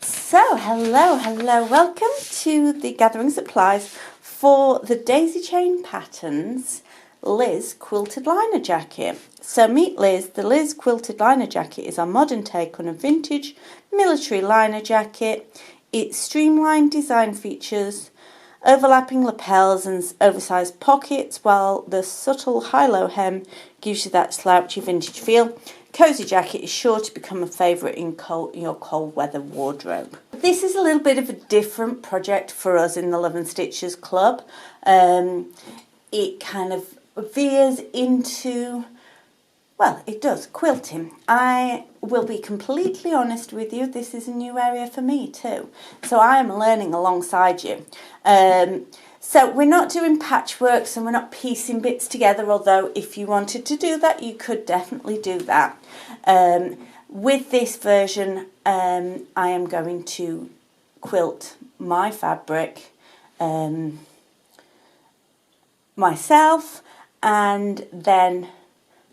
So, hello, welcome to the gathering supplies for the daisy chain patterns Liz quilted liner jacket. So meet Liz. The Liz quilted liner jacket is our modern take on a vintage military liner jacket. Its streamlined design features overlapping lapels and oversized pockets, while the subtle high-low hem gives you that slouchy vintage feel. Cozy jacket is sure to become a favourite in your cold weather wardrobe. This is a little bit of a different project for us in the Love and Stitches Club. It kind of veers into, well, it does, quilting. I will be completely honest with you, this is a new area for me too. So I am learning alongside you. So we're not doing patchworks and we're not piecing bits together, although if you wanted to do that, you could definitely do that. With this version, I am going to quilt my fabric myself and then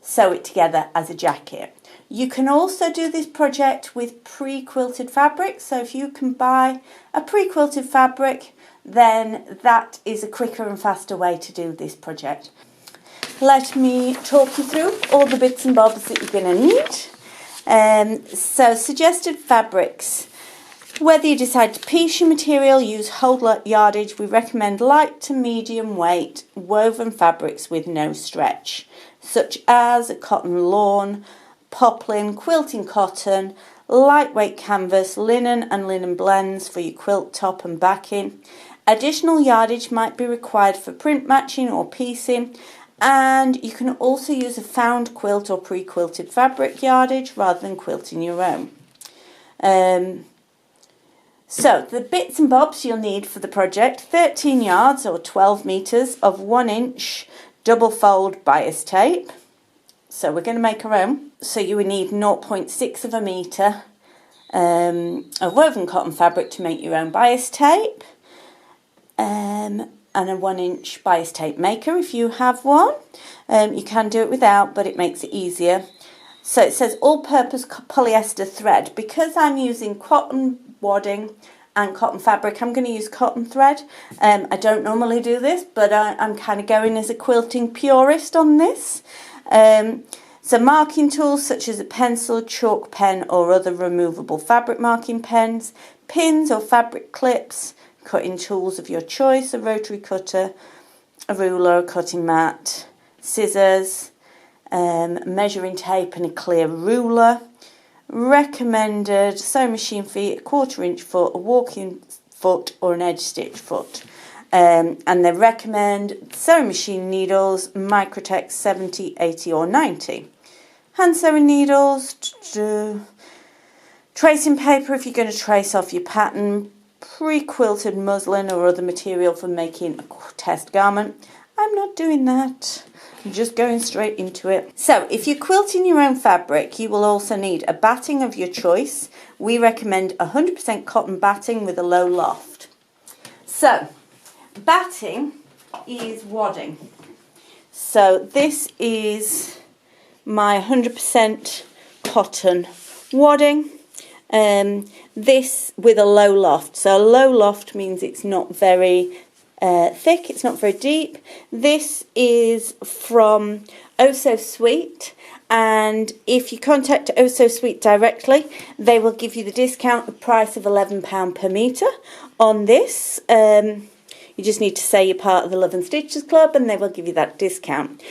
sew it together as a jacket. You can also do this project with pre-quilted fabric, so if you can buy a pre-quilted fabric, then that is a quicker and faster way to do this project. Let me talk you through all the bits and bobs that you're going to need. So suggested fabrics. Whether you decide to piece your material, use whole yardage, we recommend light to medium weight woven fabrics with no stretch, such as cotton lawn, poplin, quilting cotton, lightweight canvas, linen and linen blends for your quilt top and backing. Additional yardage might be required for print matching or piecing, and you can also use a found quilt or pre-quilted fabric yardage rather than quilting your own. So the bits and bobs you'll need for the project: 13 yards or 12 metres of 1 inch double fold bias tape. So we're going to make our own. So you would need 0.6 of a metre of woven cotton fabric to make your own bias tape. And a 1 inch bias tape maker if you have one. You can do it without, but it makes it easier. So it says all-purpose polyester thread. Because I'm using cotton wadding and cotton fabric, I'm going to use cotton thread. I don't normally do this, but I'm kind of going as a quilting purist on this. So marking tools such as a pencil, chalk pen or other removable fabric marking pens, pins or fabric clips, cutting tools of your choice, a rotary cutter, a ruler, a cutting mat, scissors, measuring tape and a clear ruler. Recommended sewing machine feet, a 1/4 inch foot, a walking foot or an edge stitch foot. And they recommend sewing machine needles, Microtex 70, 80 or 90. Hand sewing needles, tracing paper if you're going to trace off your pattern, pre-quilted muslin or other material for making a test garment. I'm not doing that. I'm just going straight into it. So if you're quilting your own fabric, you will also need a batting of your choice. We recommend 100% cotton batting with a low loft. So batting is wadding. So this is my 100% cotton wadding. This with a low loft. So a low loft means it's not very thick, it's not very deep. This is from Oh So Sweet, and if you contact Oh So Sweet directly, they will give you the discount price of £11 per metre on this. You just need to say you're part of the Love and Stitches Club and they will give you that discount.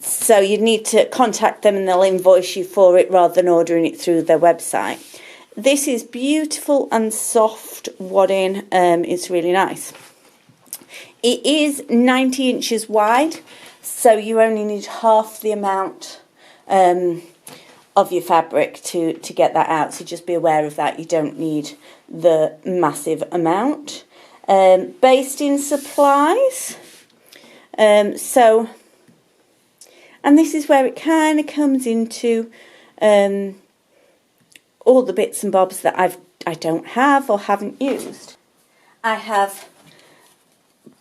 So you need to contact them and they'll invoice you for it rather than ordering it through their website. This is beautiful and soft wadding. It's really nice. It is 90 inches wide, so you only need half the amount of your fabric to get that out. So just be aware of that. You don't need the massive amount. Basting supplies. And this is where it kind of comes into all the bits and bobs that I don't have or haven't used. I have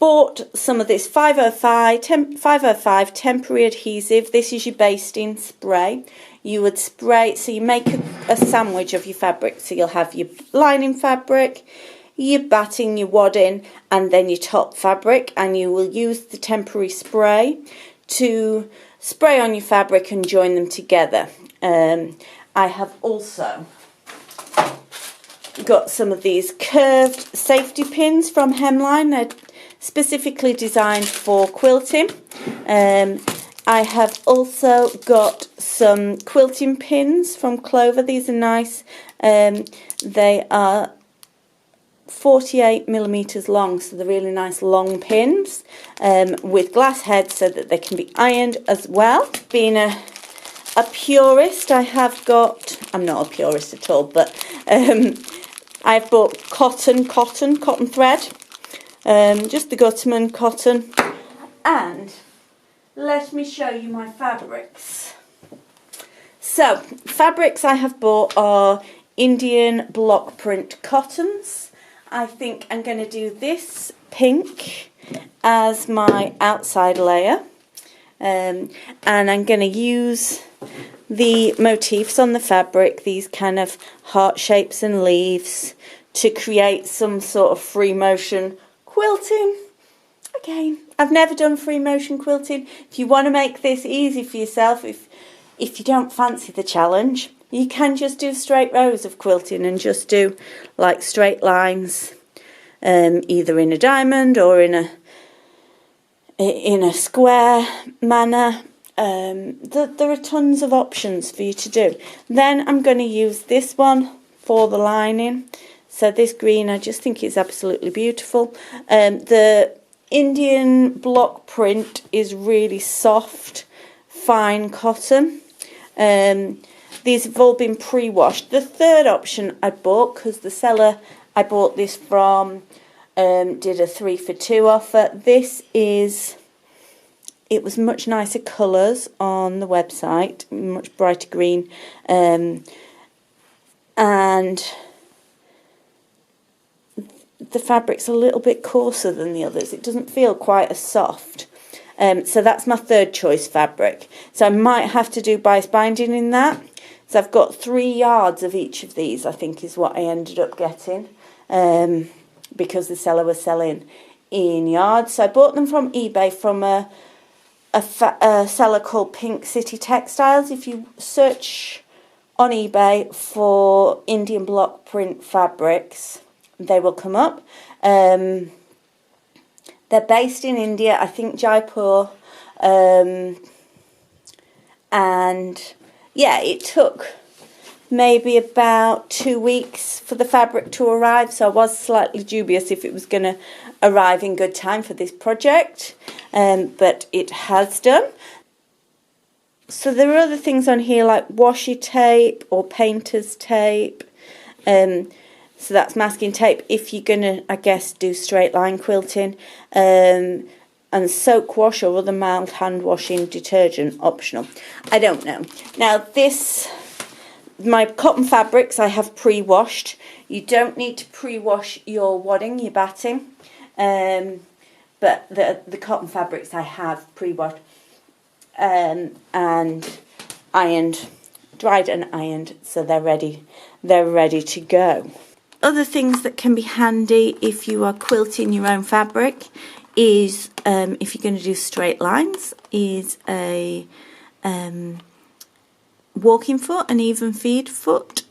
bought some of this 505 temporary adhesive. This is your basting spray. You would spray, so you make a sandwich of your fabric. So you'll have your lining fabric, your batting, your wadding, and then your top fabric, and you will use the temporary spray to spray on your fabric and join them together. I have also got some of these curved safety pins from Hemline. They're specifically designed for quilting. I have also got some quilting pins from Clover. These are nice. They are 48mm long, so they're really nice long pins with glass heads so that they can be ironed as well. Being a purist, I have got, I'm not a purist at all, but I've bought cotton thread, just the Gutterman cotton, and let me show you my fabrics. So, fabrics I have bought are Indian block print cottons. I think I'm going to do this pink as my outside layer, and I'm going to use the motifs on the fabric, these kind of heart shapes and leaves, to create some sort of free motion quilting. Again, I've never done free motion quilting. If you want to make this easy for yourself, if you don't fancy the challenge, you can just do straight rows of quilting and just do like straight lines, either in a diamond or in a square manner. There are tons of options for you to do. Then I'm going to use this one for the lining. So this green, I just think is absolutely beautiful. The Indian block print is really soft, fine cotton. These have all been pre-washed. The third option I bought, because the seller I bought this from did a 3 for 2 offer. It was much nicer colours on the website, much brighter green, and the fabric's a little bit coarser than the others. It doesn't feel quite as soft. So that's my third choice fabric. So I might have to do bias binding in that. So I've got 3 yards of each of these, I think is what I ended up getting, because the seller was selling in yards. So I bought them from eBay from a seller called Pink City Textiles. If you search on eBay for Indian block print fabrics, they will come up. They're based in India, I think Jaipur, and yeah, it took maybe about 2 weeks for the fabric to arrive, so I was slightly dubious if it was going to arrive in good time for this project, but it has done. So there are other things on here like washi tape or painter's tape, so that's masking tape if you're going to, I guess, do straight line quilting, and soak wash or other mild hand washing detergent optional. I don't know. Now my cotton fabrics I have pre-washed. You don't need to pre-wash your wadding, your batting, but the cotton fabrics I have pre-washed and ironed, dried and ironed, so they're ready to go. Other things that can be handy if you are quilting your own fabric is, if you're going to do straight lines, is a walking foot, an even feed foot,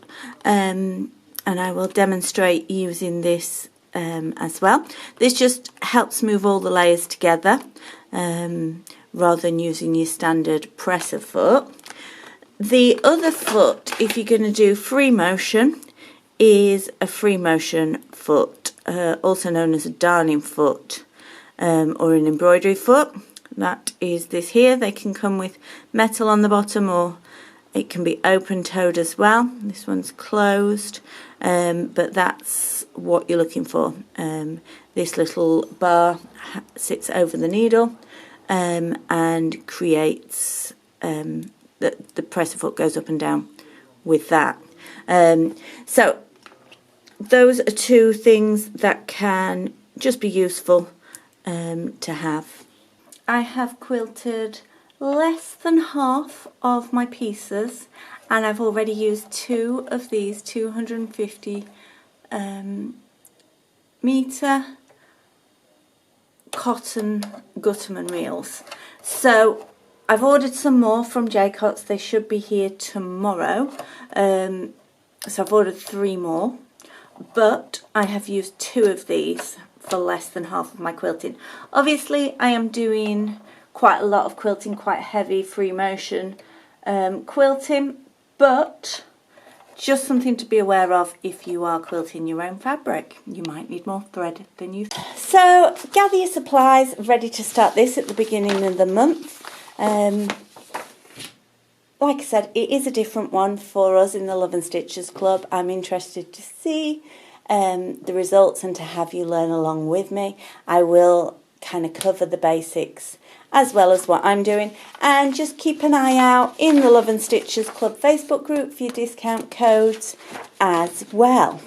and I will demonstrate using this as well. This just helps move all the layers together rather than using your standard presser foot. The other foot, if you're going to do free motion, is a free motion foot, also known as a darning foot or an embroidery foot. That is this here. They can come with metal on the bottom, or it can be open-toed as well. This one's closed, but that's what you're looking for. This little bar sits over the needle and creates the presser foot goes up and down with that. So those are 2 things that can just be useful to have. I have quilted less than half of my pieces, and I've already used 2 of these 250 metre cotton Gutterman reels. So I've ordered some more from Jaycott's. They should be here tomorrow. So I've ordered 3 more, but I have used 2 of these for less than half of my quilting. Obviously I am doing quite a lot of quilting, quite heavy free motion quilting, but just something to be aware of if you are quilting your own fabric. You might need more thread than you think. So gather your supplies, ready to start this at the beginning of the month. Like I said, it is a different one for us in the Love and Stitches Club. I'm interested to see the results and to have you learn along with me. I will kind of cover the basics as well as what I'm doing, and just keep an eye out in the Love and Stitches Club Facebook group for your discount codes as well.